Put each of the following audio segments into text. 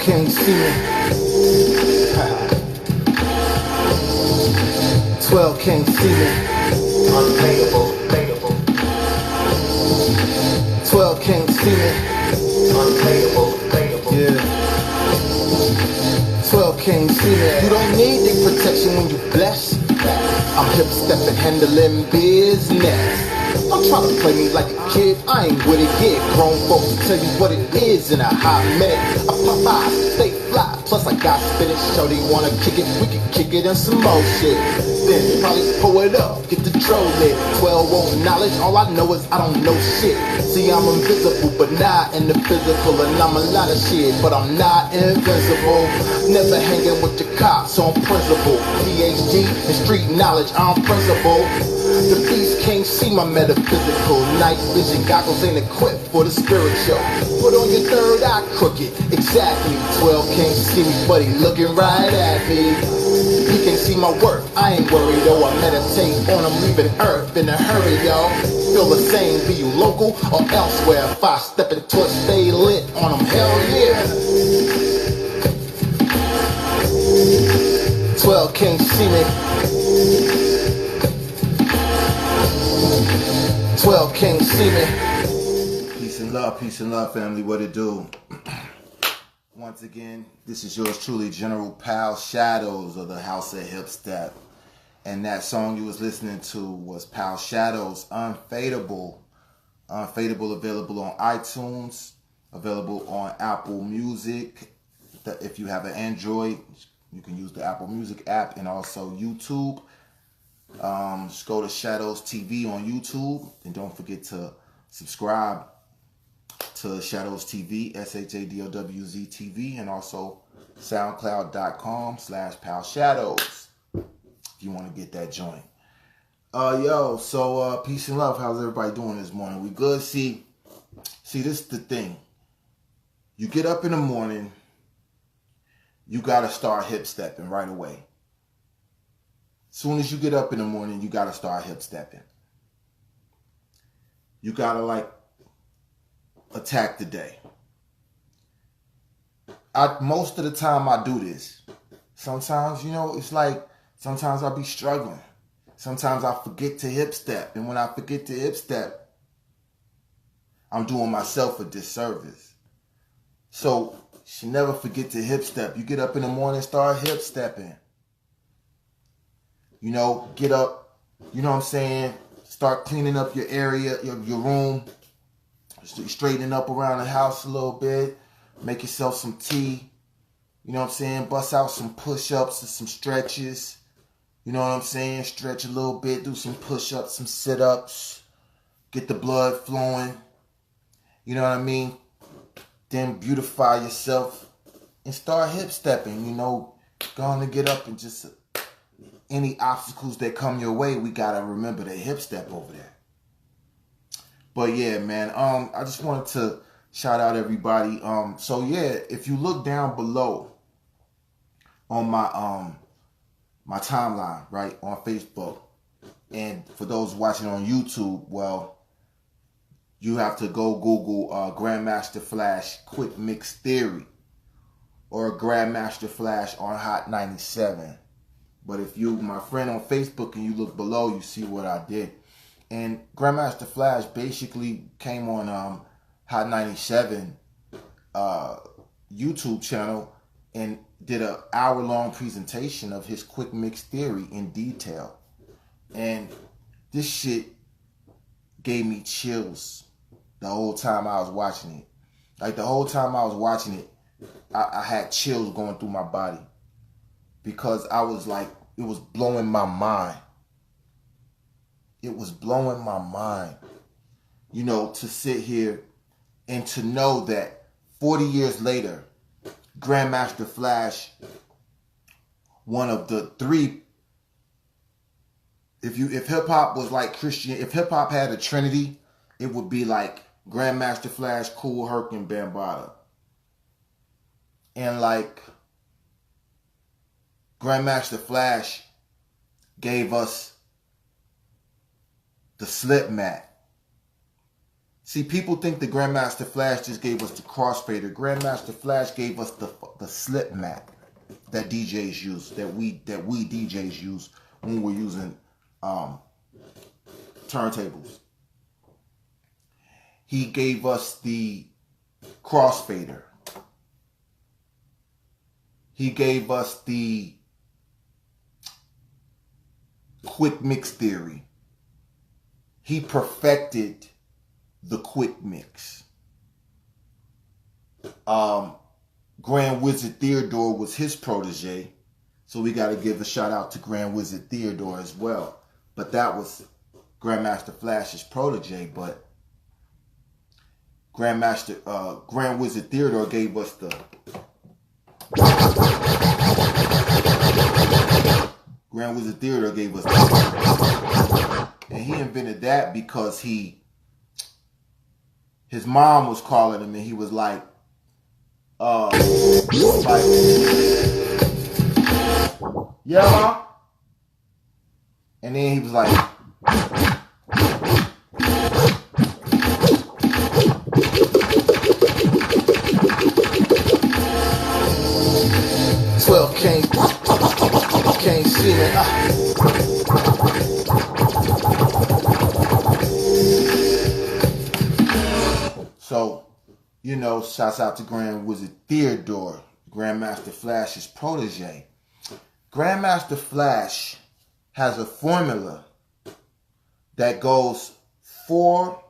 can't see me. 12 can't see me. Unpaintable, paintable. 12 can't see me. Unpaintable, paintable. Yeah. 12 can't see me. You don't need the protection when you blessed. I'm hip stepping, handling business. Don't try to play me like a kid, I ain't with it yet. Grown folks tell you what it is in a hot minute. I pop eyes, stay fly, plus I got spinach. So they wanna kick it, we can kick it and some more shit. Then probably pull it up, get the troll lit. 12 won't knowledge, all I know is I don't know shit. See, I'm invisible, but not in the physical. And I'm a lot of shit, but I'm not invincible. Never hanging with the cops on principle. PhD in street knowledge, I'm principle. The beast can't see my metaphysical. Night vision goggles ain't equipped for the spiritual. Put on your third eye crooked, exactly. 12 can't see me, but he looking right at me. He can't see my work, I ain't worried though. I meditate on him leaving earth in a hurry, yo. Feel the same, be you local or elsewhere. If I step into it, stay lit on him, hell yeah. 12 can't see me. 12 can't see me. Peace and love, family. What it do? Once again, this is yours truly, General Pow Shadowz of the House of Hip Step. And that song you was listening to was Pow Shadowz, Unfadable. Unfadable, available on iTunes, available on Apple Music. If you have an Android, you can use the Apple Music app, and also YouTube. Just go to Shadowz TV on YouTube, and don't forget to subscribe to Shadowz TV, SHADOWZ TV, and also SoundCloud.com/Pow Shadowz if you want to get that joint. So peace and love. How's everybody doing this morning? We good? See, this is the thing. You get up in the morning, you gotta start hip stepping right away. Soon as you get up in the morning, you gotta start hip stepping. You gotta attack the day. Most of the time I do this. Sometimes, it's like, sometimes I be struggling. Sometimes I forget to hip step. And when I forget to hip step, I'm doing myself a disservice. So, you should never forget to hip step. You get up in the morning, start hip stepping. Get up, start cleaning up your area, your room, straightening up around the house a little bit, make yourself some tea, bust out some push-ups and some stretches, stretch a little bit, do some push-ups, some sit-ups, get the blood flowing, then beautify yourself and start hip stepping, go on and get up and just... Any obstacles that come your way, we gotta remember to hip step over there. But yeah, man, I just wanted to shout out everybody. So yeah, if you look down below on my my timeline, right, on Facebook, and for those watching on YouTube, well, you have to go Google Grandmaster Flash Quick Mix Theory or Grandmaster Flash on Hot 97. But if you, my friend on Facebook, and you look below, you see what I did. And Grandmaster Flash basically came on Hot 97 YouTube channel and did an hour-long presentation of his Quick Mix Theory in detail. And this shit gave me chills the whole time I was watching it. Like, the whole time I was watching it, I had chills going through my body. Because I was like, it was blowing my mind. It was blowing my mind, to sit here and to know that 40 years later, Grandmaster Flash, one of the three, if hip hop was like Christian, if hip hop had a trinity, it would be like Grandmaster Flash, Kool Herc, and Bambaataa. And Grandmaster Flash gave us the slip mat. See, people think the Grandmaster Flash just gave us the crossfader. Grandmaster Flash gave us the slip mat that DJs use, that we DJs use when we're using turntables. He gave us the crossfader. He gave us the Quick Mix Theory. He perfected the Quick Mix. Grand Wizard Theodore was his protege, so we got to give a shout out to Grand Wizard Theodore as well. But that was Grandmaster Flash's protege. But Grand Wizard Theodore gave us the Grand Wizard Theodore gave us the, and he invented that because his mom was calling him and he was like, yeah, Mom? And then he was like, 12 can't see me. So, you know, shouts out to Grand Wizard Theodore, Grandmaster Flash's protege. Grandmaster Flash has a formula that goes 4B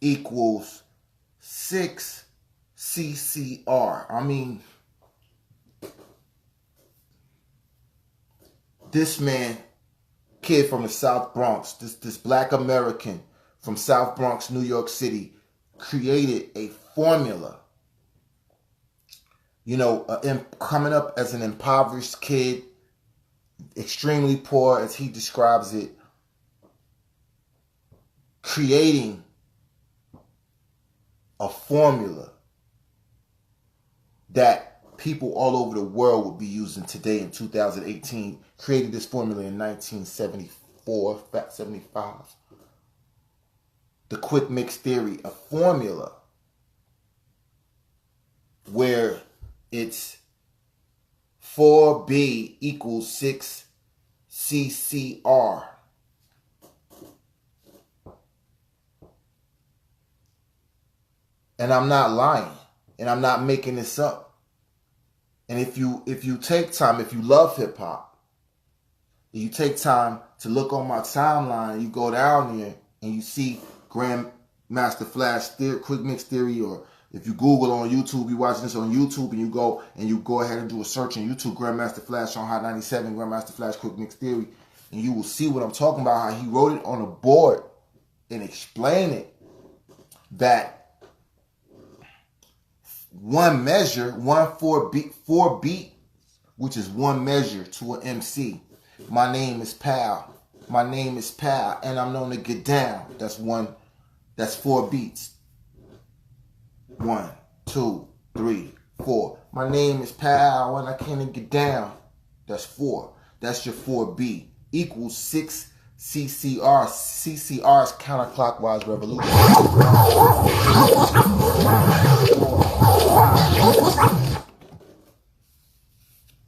equals 6 CCR. I mean, this man, kid from the South Bronx, this black American from South Bronx, New York City, created a formula. You know, coming up as an impoverished kid, extremely poor as he describes it, creating a formula that people all over the world would be using today in 2018. Created this formula in 1974, 75. The Quick Mix Theory, a formula where it's 4B equals 6 CCR. And I'm not lying. And I'm not making this up. And if you take time, if you love hip hop, you take time to look on my timeline, you go down there and you see Grandmaster Flash Quick Mix Theory, or if you Google on YouTube, you watching this on YouTube and you go ahead and do a search on YouTube, Grandmaster Flash on Hot 97, Grandmaster Flash Quick Mix Theory, and you will see what I'm talking about, how he wrote it on a board and explain it, that one measure, 4 beat, which is one measure to an MC. My name is Pow. My name is Pow, and I'm known to get down. That's 4 beats. 1, 2, 3, 4. My name is Pow, and I can't get down. That's 4. That's your 4B. Equals 6 CCR. CCR is counterclockwise revolution.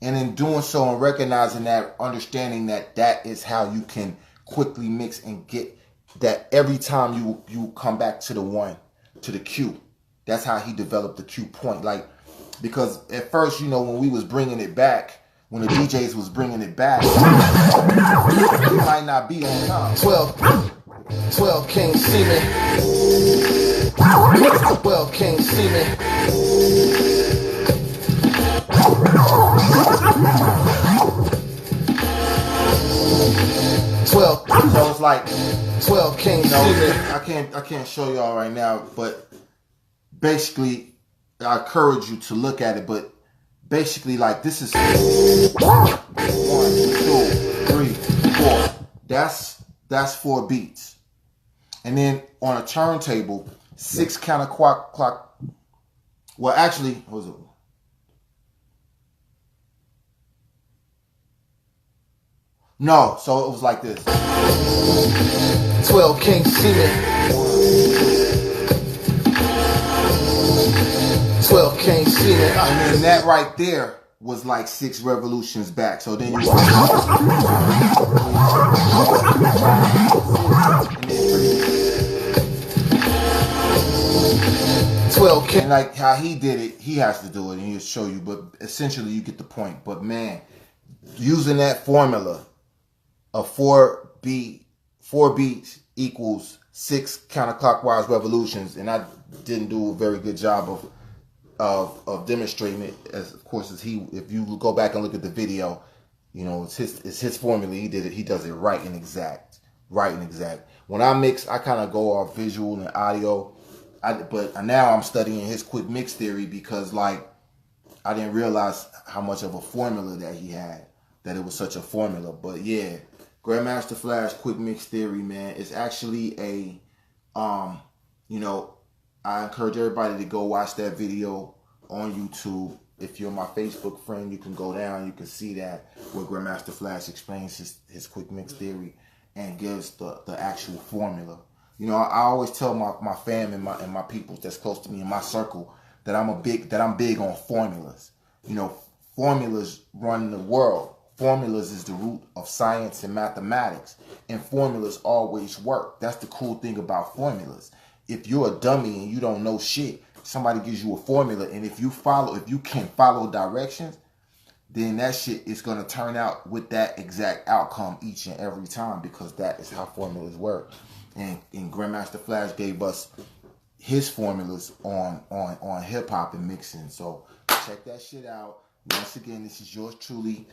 And in doing so and recognizing that, understanding that that is how you can quickly mix and get that every time you come back to the 1, to the Q. That's how he developed the Q point. Like, because at first, you know, when we was bringing it back, when the DJs was bringing it back, it might not be on time. 12 can't see me. 12 can't see me. 12. So it's like 12 can't see me. I can't show y'all right now, but basically I encourage you to look at it. But basically, like, this is 1, 2, 3, 4. That's 4 beats. And then on a turntable, 6 counterclock. Well, actually, what was it? No, so it was like this. 12 can't see me. 12 can't see me. And then that right there was like 6 revolutions back. So then you 12 can't. And like how he did it, he has to do it and he'll show you. But essentially you get the point. But man, using that formula of 4 beats equals 6 counterclockwise revolutions, and I didn't do a very good job of demonstrating it. As of course, as if you go back and look at the video, you know it's his formula. He did it. He does it right and exact. When I mix, I kind of go off visual and audio. But now I'm studying his quick mix theory because like I didn't realize how much of a formula that he had. That it was such a formula. But yeah, Grandmaster Flash quick mix theory, man. It's actually a you know, I encourage everybody to go watch that video on YouTube. If you're my Facebook friend, you can go down, you can see that where Grandmaster Flash explains his quick mix theory and gives the actual formula. You know, I always tell my fam and my people that's close to me in my circle that I'm big on formulas. You know, formulas run the world. Formulas is the root of science and mathematics, and formulas always work. That's the cool thing about formulas. If you're a dummy and you don't know shit, somebody gives you a formula, and if you can follow directions, then that shit is gonna turn out with that exact outcome each and every time, because that is how formulas work. And Grandmaster Flash gave us his formulas on hip hop and mixing. So check that shit out. Once again, this is yours truly,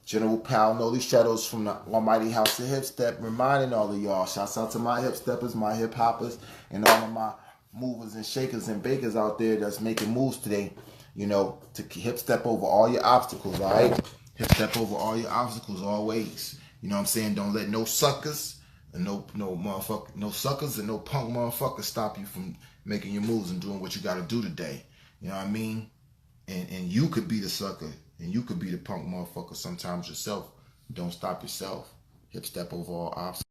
General Pow Shadowz from the Almighty House of Hip Step, reminding all of y'all, shouts out to my hip steppers, my hip hoppers, and all of my movers and shakers and bakers out there that's making moves today, you know, to hip step over all your obstacles, all right? Hip step over all your obstacles always. You know what I'm saying? Don't let no suckers and no suckers and no punk motherfuckers stop you from making your moves and doing what you got to do today. You know what I mean? And you could be the sucker. And you could be the punk motherfucker sometimes yourself. Don't stop yourself. Hip step over all obstacles.